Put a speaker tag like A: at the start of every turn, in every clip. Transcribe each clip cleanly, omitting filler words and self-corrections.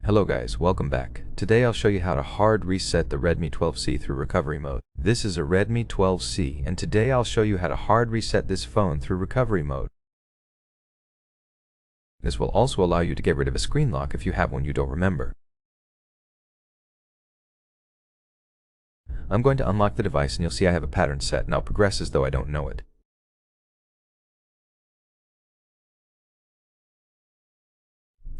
A: Hello guys, welcome back. Today I'll show you how to hard reset the Redmi 12C through recovery mode. This is a Redmi 12C and today I'll show you how to hard reset this phone through recovery mode. This will also allow you to get rid of a screen lock if you have one you don't remember. I'm going to unlock the device and you'll see I have a pattern set and I'll progress as though I don't know it.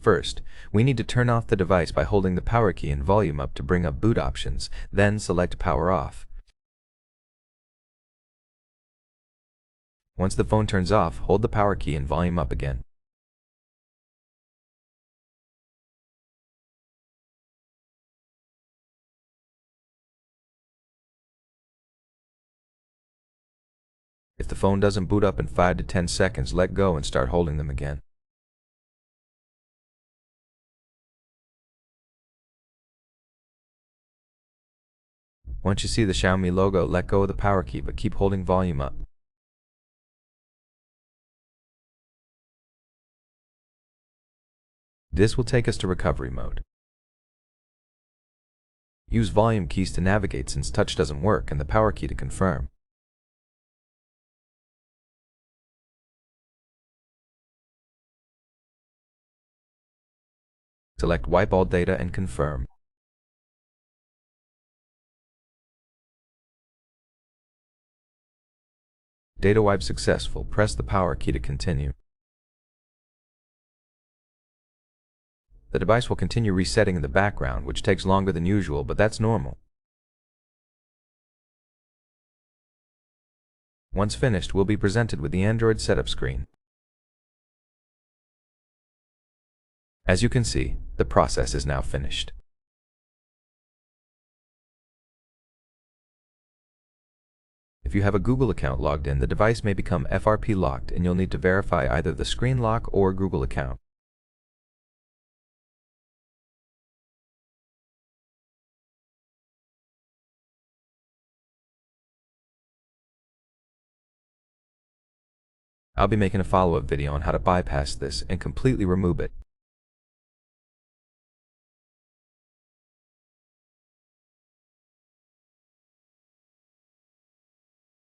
A: First, we need to turn off the device by holding the power key and volume up to bring up boot options, then select power off. Once the phone turns off, hold the power key and volume up again. If the phone doesn't boot up in 5 to 10 seconds, let go and start holding them again. Once you see the Xiaomi logo, let go of the power key but keep holding volume up. This will take us to recovery mode. Use volume keys to navigate since touch doesn't work and the power key to confirm. Select wipe all data and confirm. Data wipe successful. Press the power key to continue. The device will continue resetting in the background, which takes longer than usual, but that's normal. Once finished, we'll be presented with the Android setup screen. As you can see, the process is now finished. If you have a Google account logged in, the device may become FRP locked and you'll need to verify either the screen lock or Google account. I'll be making a follow-up video on how to bypass this and completely remove it.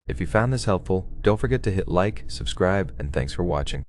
A: If you found this helpful, don't forget to hit like, subscribe, and thanks for watching.